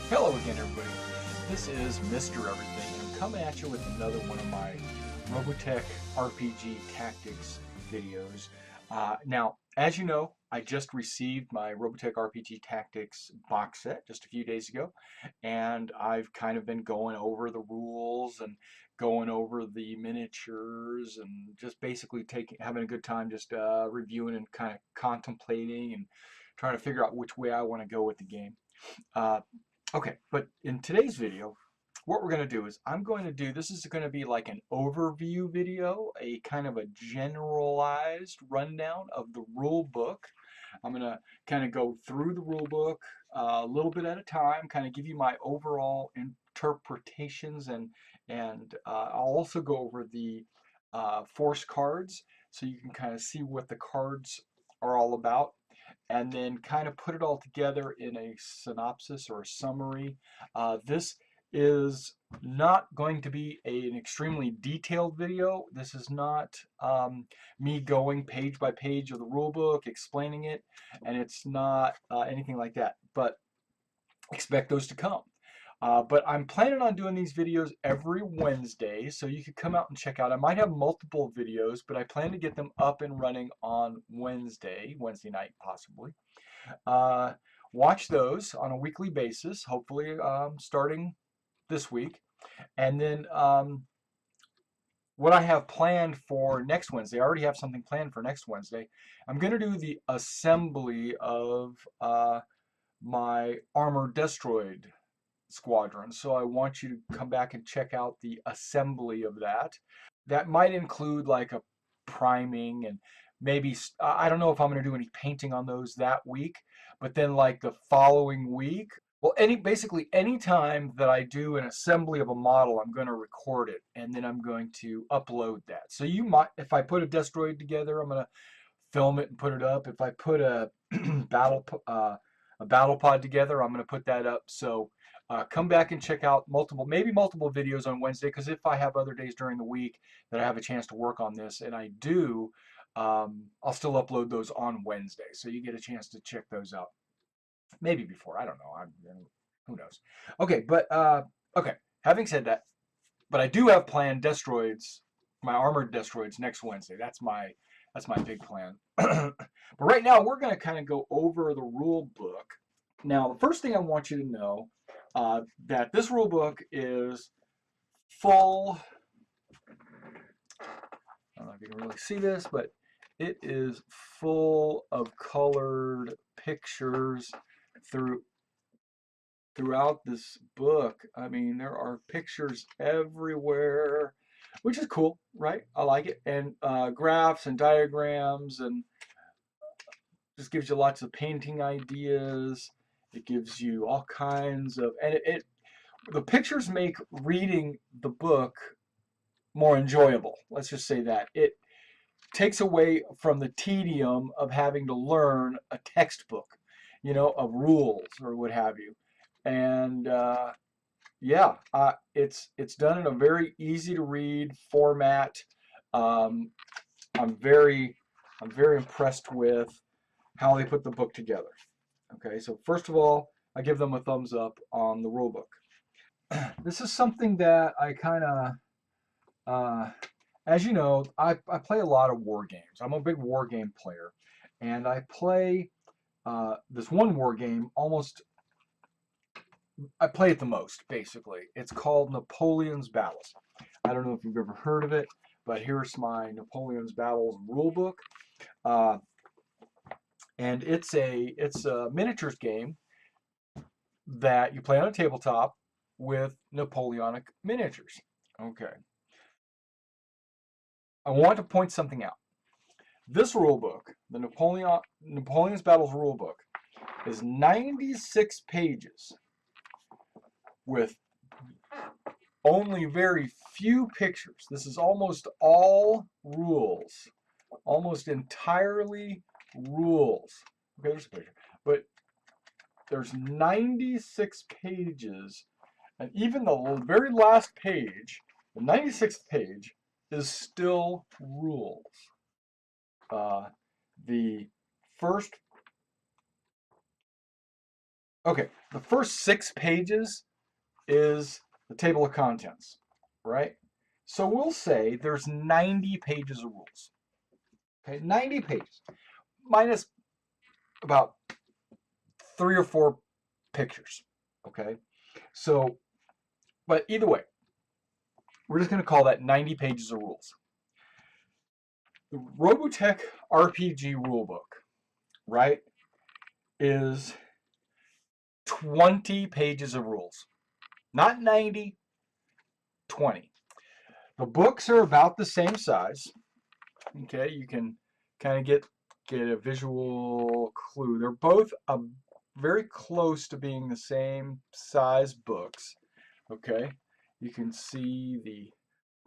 Hello again, everybody. This is Mr. Everything, and I'm coming at you with another one of my Robotech RPG Tactics videos. Now, as you know, I just received my Robotech RPG Tactics box set just a few days ago, and I've kind of been going over the rules and going over the miniatures and just basically having a good time just reviewing and kind of contemplating and trying to figure out which way I want to go with the game. Uh, Okay, but in today's video, what we're going to do is this is going to be like an overview video, a kind of a generalized rundown of the rule book. I'm going to kind of go through the rule book a little bit at a time, kind of give you my overall interpretations, and I'll also go over the force cards so you can kind of see what the cards are all about, and then kind of put it all together in a synopsis or a summary. This is not going to be an extremely detailed video. This is not me going page by page of the rule book, explaining it, and it's not anything like that, but expect those to come. But I'm planning on doing these videos every Wednesday, so you could come out and check out. I might have multiple videos, but I plan to get them up and running on Wednesday night possibly. Uh, Watch those on a weekly basis, hopefully starting this week. And then what I have planned for next Wednesday, I already have something planned for next Wednesday. I'm going to do the assembly of my armored destroid squadron. So I want you to come back and check out the assembly of that. That might include like a priming and maybe, I don't know if I'm going to do any painting on those that week, but then like the following week, well, basically any time that I do an assembly of a model, I'm going to record it and then I'm going to upload that. So you might, if I put a Destroid together, I'm going to film it and put it up. If I put a battle pod together, I'm going to put that up. So come back and check out maybe multiple videos on Wednesday, because if I have other days during the week that I have a chance to work on this, and I do, I'll still upload those on Wednesday. So you get a chance to check those out. Maybe before, I don't know. Who knows? Okay, but okay. Having said that, but I do have planned Destroids, my armored Destroids next Wednesday. That's my big plan. But right now, we're going to kind of go over the rule book. Now, the first thing I want you to know that this rule book is full. I don't know if you can really see this, but it is full of colored pictures throughout this book. I mean, there are pictures everywhere, which is cool, right? I like it. And graphs and diagrams, and just gives you lots of painting ideas. It gives you all kinds of, and the pictures make reading the book more enjoyable. Let's just say that. It takes away from the tedium of having to learn a textbook, of rules or what have you. And yeah, it's done in a very easy to read format. Um, I'm very impressed with how they put the book together. Okay, so first of all, I give them a thumbs up on the rule book. This is something that I kind of, as you know, I play a lot of war games. I'm a big war game player, and I play this one war game I play it the most, basically. It's called Napoleon's Battles. I don't know if you've ever heard of it, but here's my Napoleon's Battles rulebook. And it's a miniatures game that you play on a tabletop with Napoleonic miniatures. Okay. I want to point something out. This rulebook, the Napoleon's Battles rulebook, is 96 pages with only very few pictures. This is almost all rules, almost entirely rules. Okay, there's a picture, but there's 96 pages, and even the very last page, the 96th page, is still rules. The first Okay, the first 6 pages is the table of contents, right? So we'll say there's 90 pages of rules. Okay, 90 pages minus about 3 or 4 pictures. Okay, so, but either way, we're just going to call that 90 pages of rules. The Robotech RPG rulebook, right, is 20 pages of rules. Not 90, 20. The books are about the same size. Okay, you can kind of get a visual clue. They're both very close to being the same size books. Okay, you can see the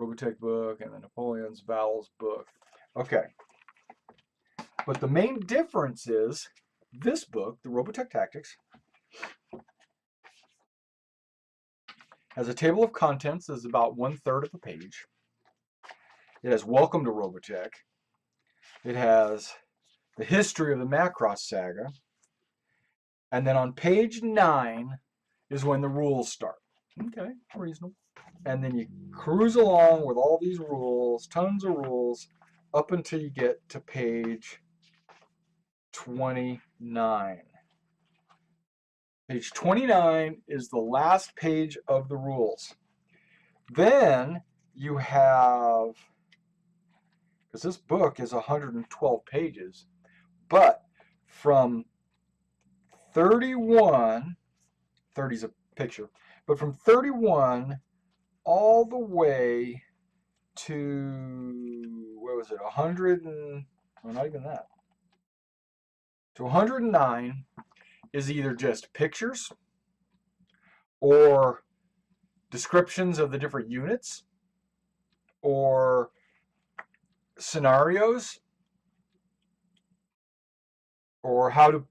Robotech book and the Napoleon's Battles book. Okay, but the main difference is this book, the Robotech Tactics, has a table of contents that's about 1/3 of a page. It has Welcome to Robotech. It has the history of the Macross saga. And then on page 9 is when the rules start. Okay, reasonable. And then you cruise along with all these rules, tons of rules, up until you get to page 29. Page 29 is the last page of the rules. Then you have, because this book is 112 pages, but from 31, 30 is a picture, but from 31 all the way to, what was it, 100 and, well, not even that, to 109 is either just pictures or descriptions of the different units or scenarios or how to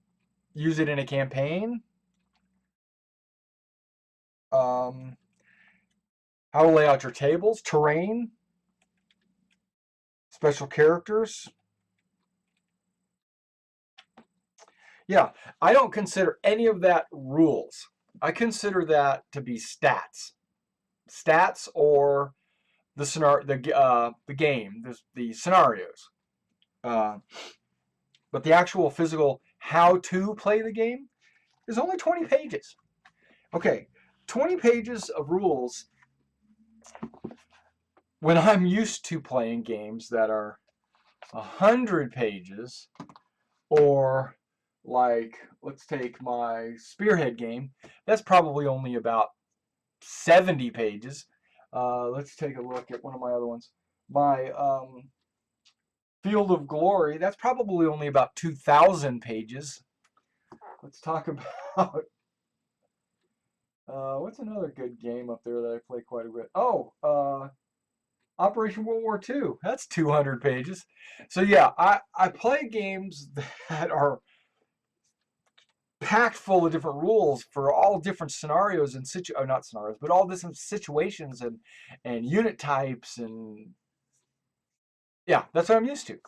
use it in a campaign, how to lay out your tables, terrain, special characters. Yeah, I don't consider any of that rules. I consider that to be stats. Stats or the scenario, the game, the scenarios. But the actual physical how to play the game is only 20 pages. Okay, 20 pages of rules when I'm used to playing games that are 100 pages, or like, let's take my Spearhead game. That's probably only about 70 pages. Let's take a look at one of my other ones. My Field of Glory, that's probably only about 2,000 pages. Let's talk about what's another good game up there that I play quite a bit? Oh, Operation World War II. That's 200 pages. So yeah, I play games that are packed full of different rules for all different scenarios and not scenarios, but all different situations and unit types, and yeah, that's what I'm used to.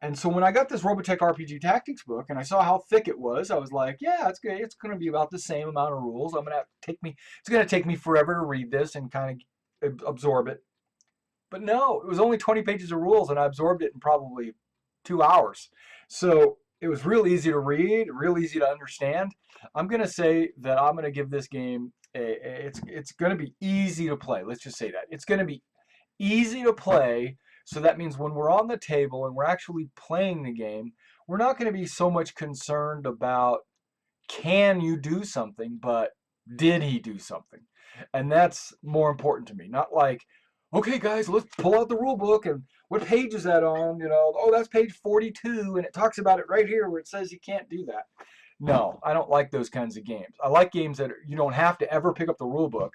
And so when I got this Robotech RPG Tactics book and I saw how thick it was, I was like, yeah, it's good. It's going to be about the same amount of rules. It's going to take me forever to read this and kind of absorb it. But no, it was only 20 pages of rules and I absorbed it in probably 2 hours. So it was real easy to read, real easy to understand. I'm going to say that I'm going to give this game it's going to be easy to play. Let's just say that. It's going to be easy to play. So that means when we're on the table and we're actually playing the game, we're not going to be so much concerned about can you do something, but did he do something? And that's more important to me. Not like, okay, guys, let's pull out the rule book and what page is that on? You know, oh, that's page 42 and it talks about it right here where it says you can't do that. No, I don't like those kinds of games. I like games that you don't have to ever pick up the rule book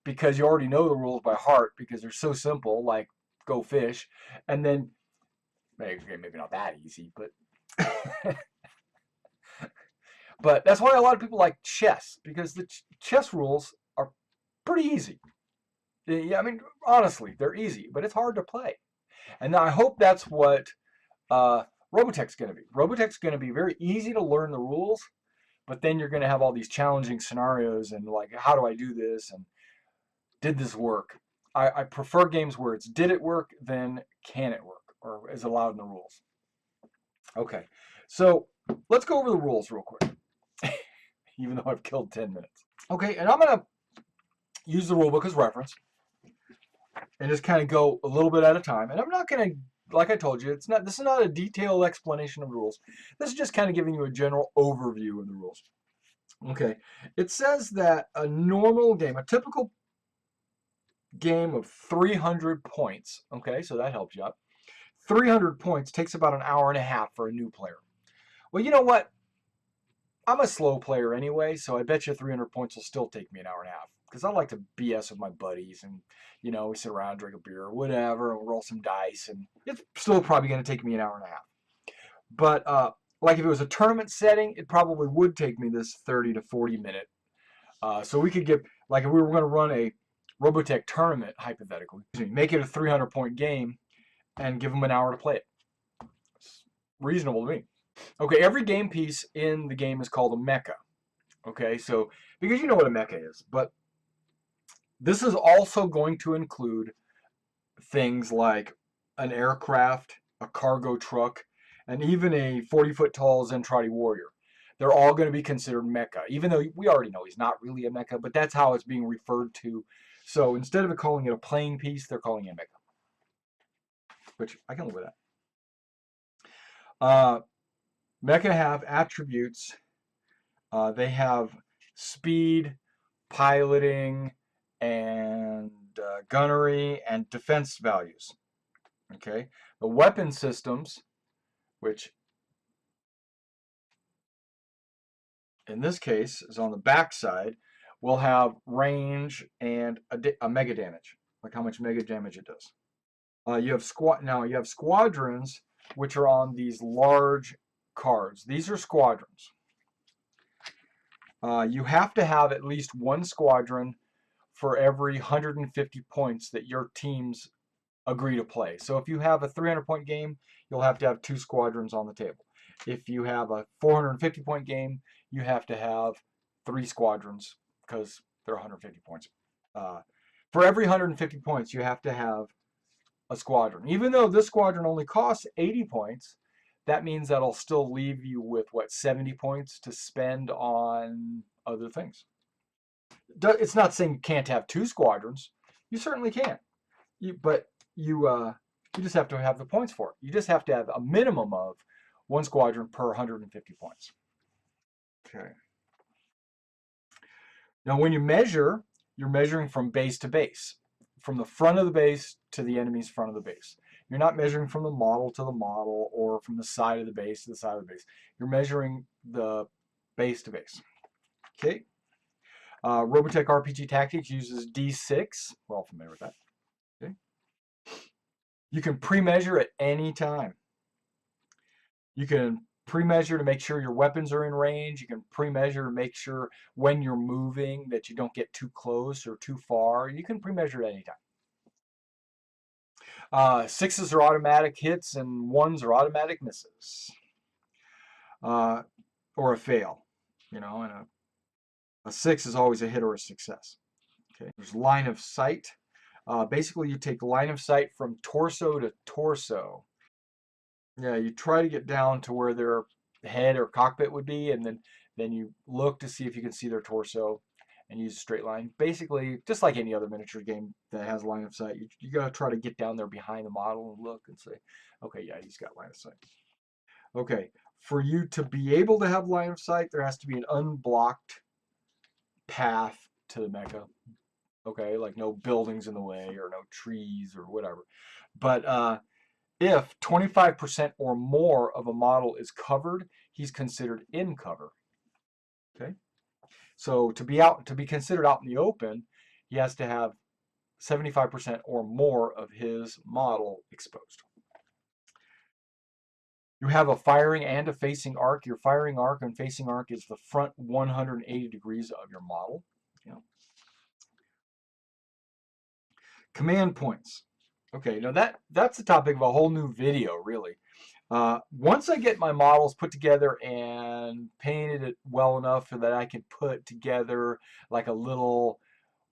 because you already know the rules by heart because they're so simple, like Go Fish. And then, maybe not that easy, but but that's why a lot of people like chess, because the chess rules are pretty easy. Yeah, I mean, honestly, they're easy, but it's hard to play. And I hope that's what Robotech's going to be. Robotech's going to be very easy to learn the rules, but then you're going to have all these challenging scenarios and like, how do I do this? And did this work? I prefer games where it's did it work, then can it work, or is allowed in the rules. Okay, so let's go over the rules real quick, even though I've killed 10 minutes. Okay, and I'm going to use the rulebook as reference and just kind of go a little bit at a time. And I'm not going to, like I told you, this is not a detailed explanation of the rules. This is just kind of giving you a general overview of the rules. Okay, it says that a normal game, a typical game of 300 points, okay, so that helps you out. 300 points takes about an hour and a half for a new player. Well, you know what? I'm a slow player anyway, so I bet you 300 points will still take me an hour and a half. Because I like to BS with my buddies and, you know, we sit around, drink a beer or whatever, and roll some dice, and it's still probably going to take me an hour and a half. But, like if it was a tournament setting, it probably would take me this 30 to 40 minute. So we could get, like if we were going to run a Robotech tournament, hypothetically, make it a 300 point game and give them an hour to play it. It's reasonable to me. Okay, every game piece in the game is called a mecha. Okay, so because you know what a mecha is, but this is also going to include things like an aircraft, a cargo truck, and even a 40-foot tall Zentradi warrior. They're all going to be considered mecha, even though we already know he's not really a mecha, but that's how it's being referred to. So instead of calling it a playing piece, they're calling it a mecha, which I can live with that. Mecha have attributes. They have speed, piloting, and gunnery and defense values. Okay, the weapon systems, which in this case is on the back side, will have range and a mega damage, like how much mega damage it does. You have squadrons, which are on these large cards. These are squadrons. You have to have at least one squadron for every 150 points that your teams agree to play. So if you have a 300 point game, you'll have to have 2 squadrons on the table. If you have a 450 point game, you have to have 3 squadrons because they're 150 points. For every 150 points, you have to have a squadron. Even though this squadron only costs 80 points, that means that'll still leave you with, what, 70 points to spend on other things. It's not saying you can't have 2 squadrons. You certainly can. But you just have to have the points for it. You just have to have a minimum of 1 squadron per 150 points. Okay. Now when you measure, you're measuring from base to base. From the front of the base to the enemy's front of the base. You're not measuring from the model to the model or from the side of the base to the side of the base. You're measuring the base to base. Okay. Robotech RPG Tactics uses D6. We're all familiar with that. Okay. You can pre-measure at any time. You can pre-measure to make sure your weapons are in range. You can pre-measure to make sure when you're moving that you don't get too close or too far. You can pre-measure at any time. 6s are automatic hits and 1s are automatic misses. Or a fail. You know, and a 6 is always a hit or a success. Okay. There's line of sight. Basically, you take line of sight from torso to torso. Yeah, you try to get down to where their head or cockpit would be, and then you look to see if you can see their torso and use a straight line. Basically, just like any other miniature game that has line of sight, you got to try to get down there behind the model and look and say, okay, yeah, he's got line of sight. Okay, for you to be able to have line of sight, there has to be an unblocked path to the mecha. Okay, like no buildings in the way or no trees or whatever. But if 25% or more of a model is covered, he's considered in cover. Okay, so to be considered out in the open, he has to have 75% or more of his model exposed. You have a firing and a facing arc. Your firing arc and facing arc is the front 180 degrees of your model. You know. Command points. Okay, now that's the topic of a whole new video, really. Once I get my models put together and painted it well enough so that I can put together like a little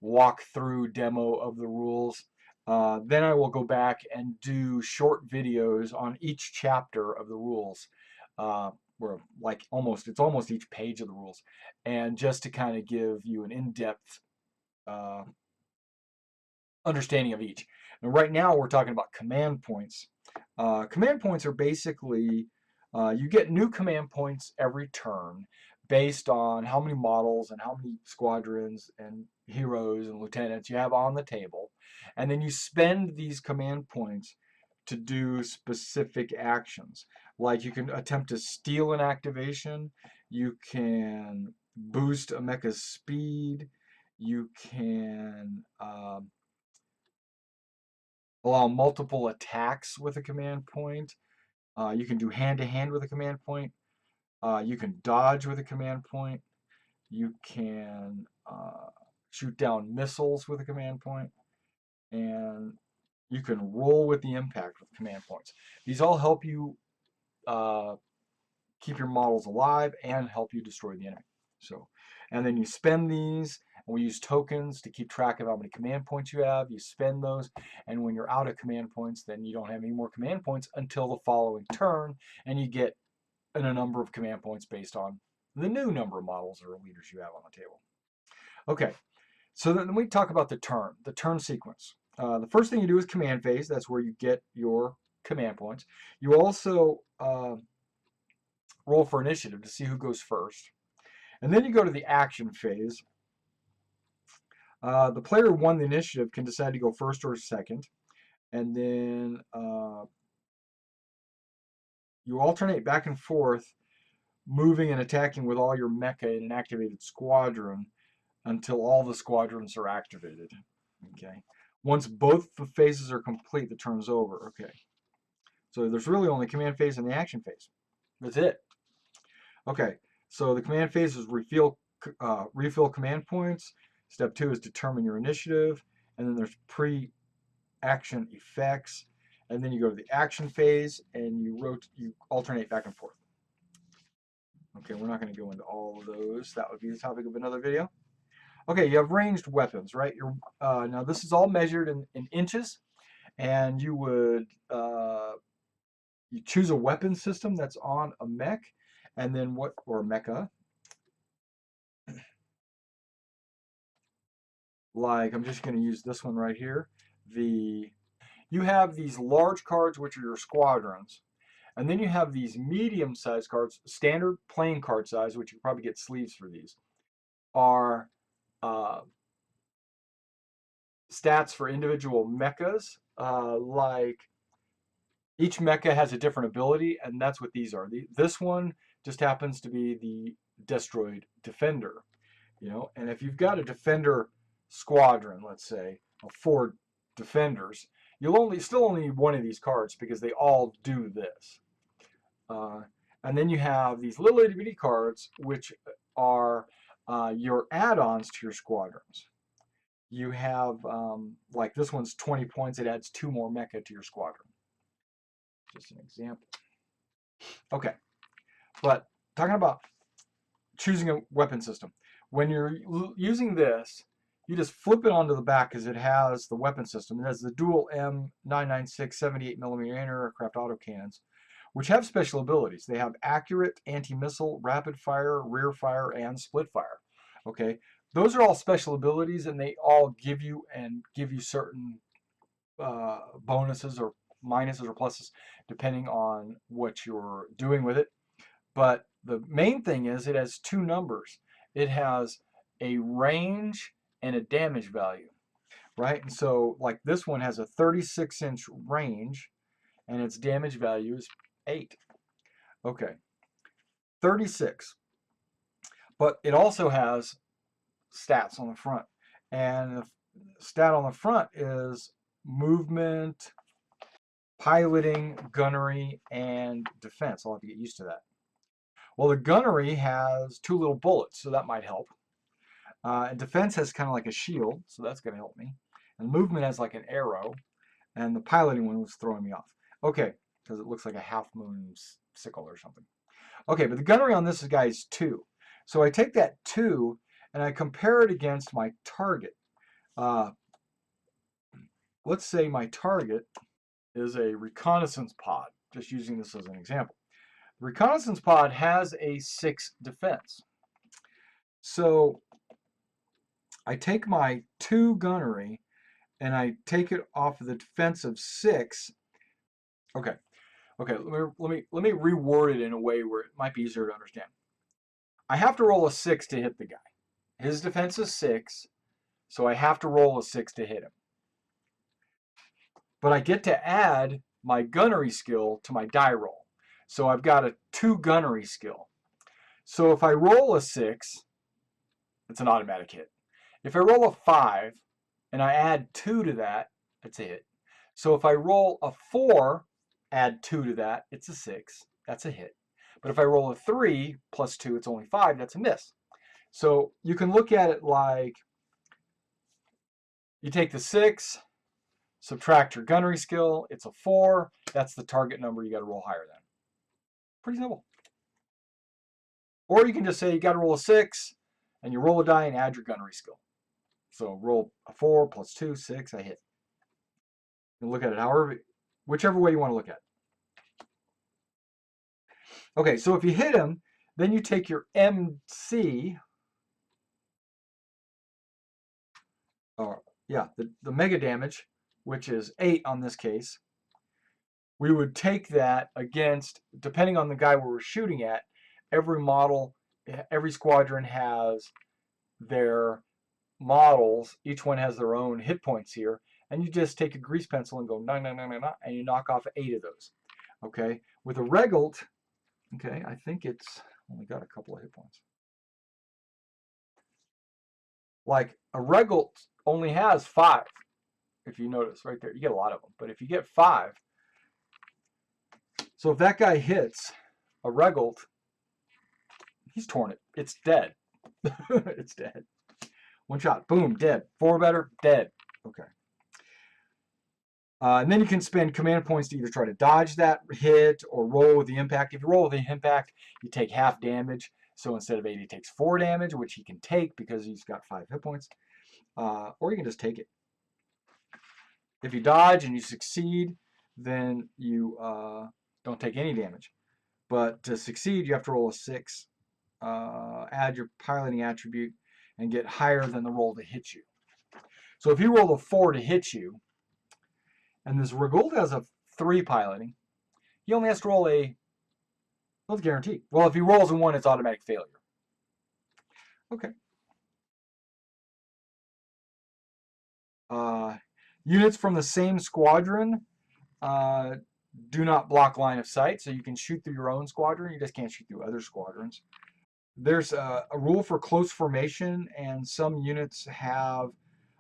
walkthrough demo of the rules, then I will go back and do short videos on each chapter of the rules, or like it's almost each page of the rules, and just to kind of give you an in-depth uh, understanding of each. And right now we're talking about command points. Command points are basically, you get new command points every turn based on how many models and how many squadrons and heroes and lieutenants you have on the table. And then you spend these command points to do specific actions. Like you can attempt to steal an activation, you can boost a mecha's speed, you can allow multiple attacks with a command point. You can do hand-to-hand with a command point. You can dodge with a command point. You can shoot down missiles with a command point. And you can roll with the impact with command points. These all help you keep your models alive and help you destroy the enemy. So, and then you spend these, and we use tokens to keep track of how many command points you have. You spend those, and when you're out of command points, then you don't have any more command points until the following turn, and you get a number of command points based on the new number of models or leaders you have on the table. Okay, so then we talk about the turn sequence. The first thing you do is command phase. That's where you get your command points. You also roll for initiative to see who goes first. And then you go to the action phase. The player who won the initiative can decide to go first or second. And then you alternate back and forth, moving and attacking with all your mecha in an activated squadron until all the squadrons are activated. Okay. Once both the phases are complete, the turn's over. Okay. So there's really only command phase and the action phase. That's it. Okay. So the command phase is refill command points. Step 2 is determine your initiative. And then there's pre-action effects. And then you go to the action phase and you alternate back and forth. Okay, we're not going to go into all of those. That would be the topic of another video. Okay, you have ranged weapons, right? Now this is all measured in inches, and you would you choose a weapon system that's on a mech, and then or mecha. Like I'm just going to use this one right here. You have these large cards, which are your squadrons, and then you have these medium-sized cards, standard playing card size, which you probably get sleeves for these, are stats for individual mechas. Like each mecha has a different ability, and that's what these are. This one just happens to be the Destroyed Defender, and if you've got a Defender squadron, let's say, of 4 defenders, you'll still only need one of these cards because they all do this. And then you have these little itty bitty cards, which are your add-ons to your squadrons. You have, like this one's 20 points, it adds 2 more mecha to your squadron. Just an example. Okay, but talking about choosing a weapon system. When you're using this, you just flip it onto the back because it has the weapon system. It has the dual M996 78mm anti-aircraft autocannons, which have special abilities. They have accurate, anti-missile, rapid fire, rear fire, and split fire. Okay, those are all special abilities, and they all give you certain bonuses or minuses or pluses depending on what you're doing with it. But the main thing is it has 2 numbers. It has a range and a damage value, right? And so like this one has a 36-inch range and its damage value is 8. Okay, 36. But it also has stats on the front. And the stat on the front is movement, piloting, gunnery, and defense. I'll have to get used to that. Well, the gunnery has 2 little bullets, so that might help. And defense has kind of like a shield, so that's going to help me. And movement has like an arrow. And the piloting one was throwing me off. Okay, because it looks like a half moon sickle or something. Okay, but the gunnery on this guy is 2. So I take that 2 and I compare it against my target. Let's say my target is a reconnaissance pod, just using this as an example. The reconnaissance pod has a 6 defense. So I take my 2 gunnery and I take it off of the defense of 6. Okay, let me reword it in a way where it might be easier to understand. I have to roll a 6 to hit the guy. His defense is 6, so I have to roll a 6 to hit him. But I get to add my gunnery skill to my die roll. So I've got a 2 gunnery skill. So if I roll a 6, it's an automatic hit. If I roll a 5 and I add 2 to that, it's a hit. So if I roll a 4, add 2 to that, it's a 6. That's a hit. But if I roll a 3 plus 2, it's only 5. That's a miss. So you can look at it like you take the 6, subtract your gunnery skill, it's a 4. That's the target number you got to roll higher than. Pretty simple. Or you can just say you got to roll a 6 and you roll a die and add your gunnery skill. So roll a 4 plus 2, 6, I hit. You look at it whichever way you want to look at it. Okay, so if you hit him, then you take your MC, the mega damage, which is 8 on this case. We would take that against, depending on the guy we were shooting at, every model, every squadron has their models. Each one has their own hit points here. And you just take a grease pencil and go, nah, nah, nah, nah, nah, and you knock off 8 of those. Okay, with a Regult, okay, I think it's only got a couple of hit points. Like a Regult only has 5. If you notice right there, you get a lot of them. But if you get 5, so if that guy hits a Regult, he's torn it. It's dead. It's dead. One shot, boom, dead. 4 better, dead. Okay. And then you can spend command points to either try to dodge that hit or roll with the impact. If you roll with the impact, you take half damage. So instead of 8, he takes 4 damage, which he can take because he's got 5 hit points. Or you can just take it. If you dodge and you succeed, then you don't take any damage. But to succeed, you have to roll a 6, add your piloting attribute, and get higher than the roll to hit you. So if you roll a 4 to hit you, and this Regult has a 3 piloting, he only has to roll a, well, it's guaranteed. Well, if he rolls a 1, it's automatic failure. Okay. Units from the same squadron do not block line of sight, so you can shoot through your own squadron. You just can't shoot through other squadrons. There's a rule for close formation, and some units have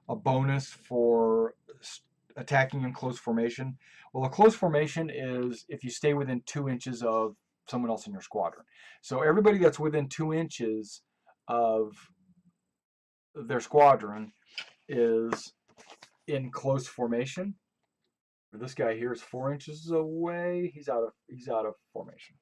a bonus for attacking in close formation. Well, a close formation is if you stay within 2 inches of someone else in your squadron. So everybody that's within 2 inches of their squadron is in close formation. This guy here is 4 inches away. He's out of formation.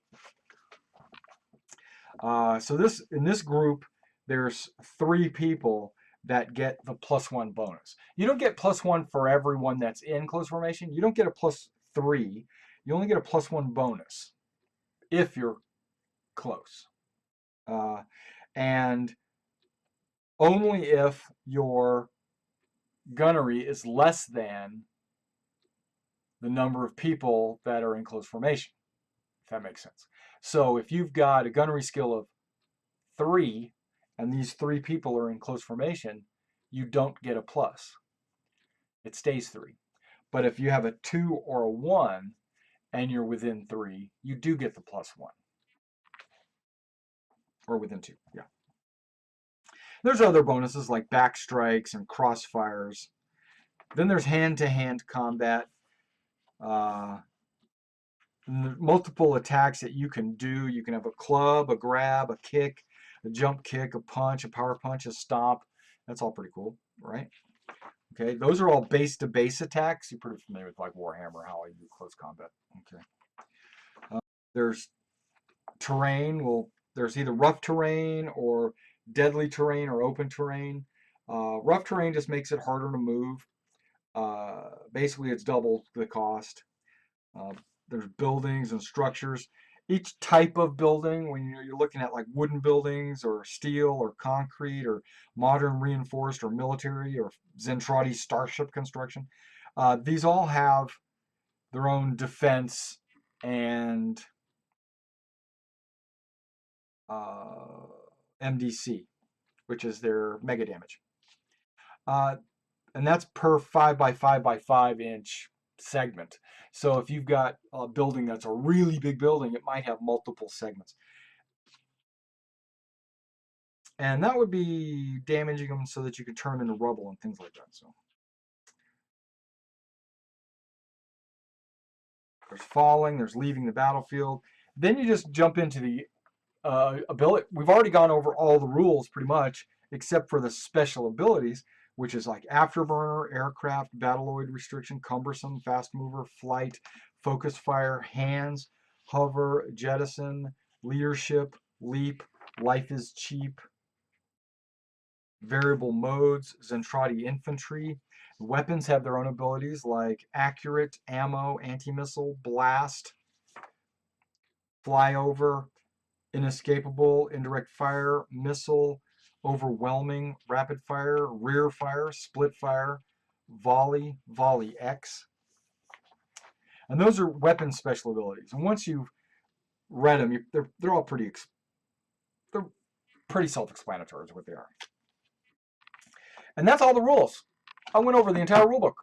So in this group, there's 3 people that get the +1 bonus. You don't get +1 for everyone that's in close formation. You don't get a +3. You only get a +1 bonus if you're close. And only if your gunnery is less than the number of people that are in close formation, if that makes sense. So if you've got a gunnery skill of 3 and these 3 people are in close formation, you don't get a plus. It stays 3. But if you have a 2 or a 1 and you're within 3, you do get the +1. Or within 2, yeah. There's other bonuses like backstrikes and crossfires. Then there's hand-to-hand combat. Multiple attacks that you can do. You can have a club, a grab, a kick, a jump kick, a punch, a power punch, a stomp. That's all pretty cool, right? Okay, those are all base-to-base attacks. You're pretty familiar with like Warhammer, how I do close combat. Okay. There's terrain. Well, there's either rough terrain or deadly terrain or open terrain. Rough terrain just makes it harder to move. Basically, it's double the cost. Uh, there's buildings and structures. Each type of building, when you're looking at like wooden buildings or steel or concrete or modern reinforced or military or Zentradi starship construction, these all have their own defense and uh, MDC, which is their mega damage. Uh, and that's per 5 by 5 by 5 inch segment. So if you've got a building that's a really big building, it might have multiple segments. And that would be damaging them so that you could turn them into rubble and things like that. So there's falling, there's leaving the battlefield. Then you just jump into the ability. We've already gone over all the rules pretty much, except for the special abilities, which is like afterburner, aircraft, battleoid restriction, cumbersome, fast mover, flight, focus fire, hands, hover, jettison, leadership, leap, life is cheap, variable modes, Zentradi infantry. Weapons have their own abilities like accurate, ammo, anti-missile, blast, flyover, inescapable, indirect fire, missile, overwhelming, rapid fire, rear fire, split fire, volley, volley X. And those are weapon special abilities. And once you've read them, they're all they're pretty self-explanatory is what they are. And that's all the rules. I went over the entire rule book.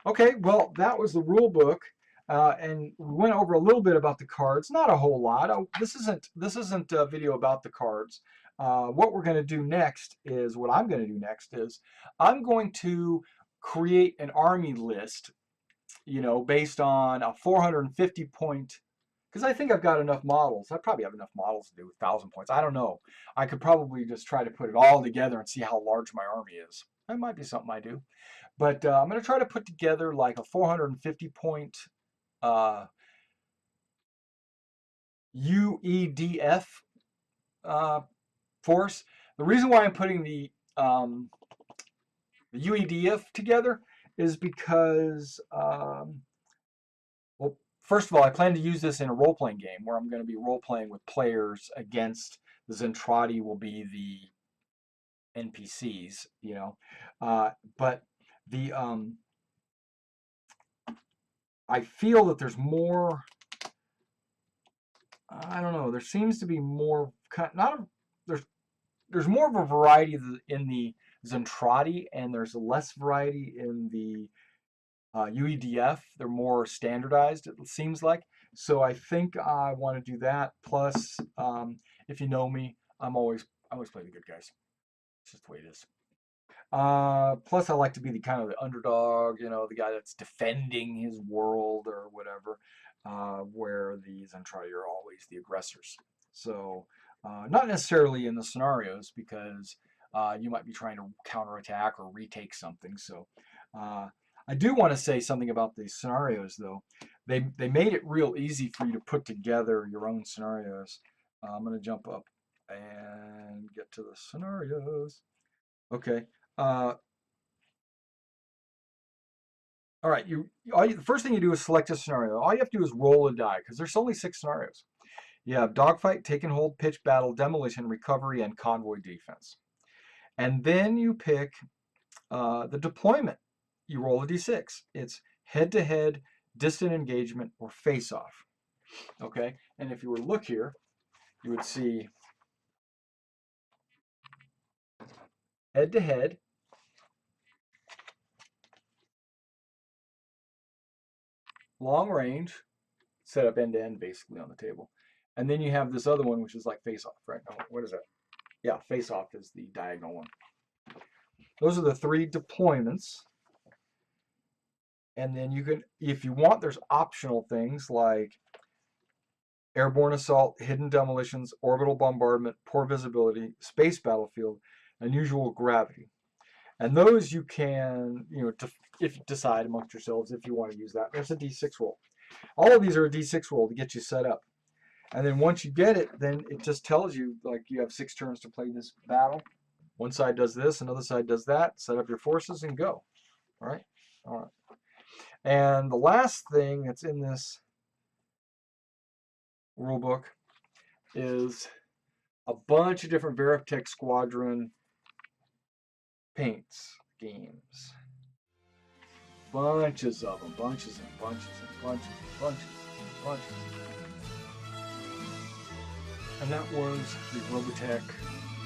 Okay, well, that was the rule book. And we went over a little bit about the cards, not a whole lot. This isn't a video about the cards. What we're going to do next is what I'm going to do next is I'm going to create an army list, based on a 450 point. Because I think I've got enough models. I probably have enough models to do 1,000 points. I don't know. I could probably just try to put it all together and see how large my army is. That might be something I do. But I'm going to try to put together like a 450 point UEDF force. The reason why I'm putting the UEDF together is because, well, first of all, I plan to use this in a role-playing game where I'm going to be role-playing with players against the Zentradi will be the NPCs, but the I feel that there's more. I don't know. There seems to be more. There's more of a variety in the Zentradi, and there's less variety in the UEDF. They're more standardized, it seems like. So I think I want to do that. Plus, if you know me, I always play the good guys. It's just the way it is. Plus, I like to be the kind of the underdog, the guy that's defending his world or whatever, where the Zentradi are always the aggressors. So, not necessarily in the scenarios because you might be trying to counterattack or retake something. So, I do want to say something about the scenarios, though. They made it real easy for you to put together your own scenarios. I'm going to jump up and get to the scenarios. Okay. All right. The first thing you do is select a scenario. All you have to do is roll a die because there's only 6 scenarios. You have dogfight, take and hold, pitch battle, demolition, recovery, and convoy defense. And then you pick the deployment. You roll a d6. It's head-to-head, distant engagement, or face-off. Okay. And if you were to look here, you would see head-to-head, long range, set up end-to-end basically on the table. And then you have this other one, which is like face-off, right? Oh, what is that? Yeah, face-off is the diagonal one. Those are the 3 deployments. And then you can, if you want, there's optional things like airborne assault, hidden demolitions, orbital bombardment, poor visibility, space battlefield, unusual gravity. And those you can, if you decide amongst yourselves if you want to use that. There's a D6 roll. All of these are a D6 roll to get you set up. And then once you get it, then it just tells you, like, you have 6 turns to play this battle. One side does this, another side does that. Set up your forces and go. All right? All right. And the last thing that's in this rule book is a bunch of different Robotech Squadron paints schemes. Bunches of them. Bunches and bunches and bunches and bunches and bunches. And that was the Robotech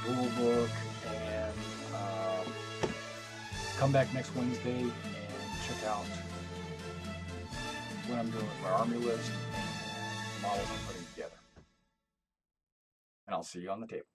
Rulebook. And come back next Wednesday and check out what I'm doing with my army list and models I'm putting together. And I'll see you on the table.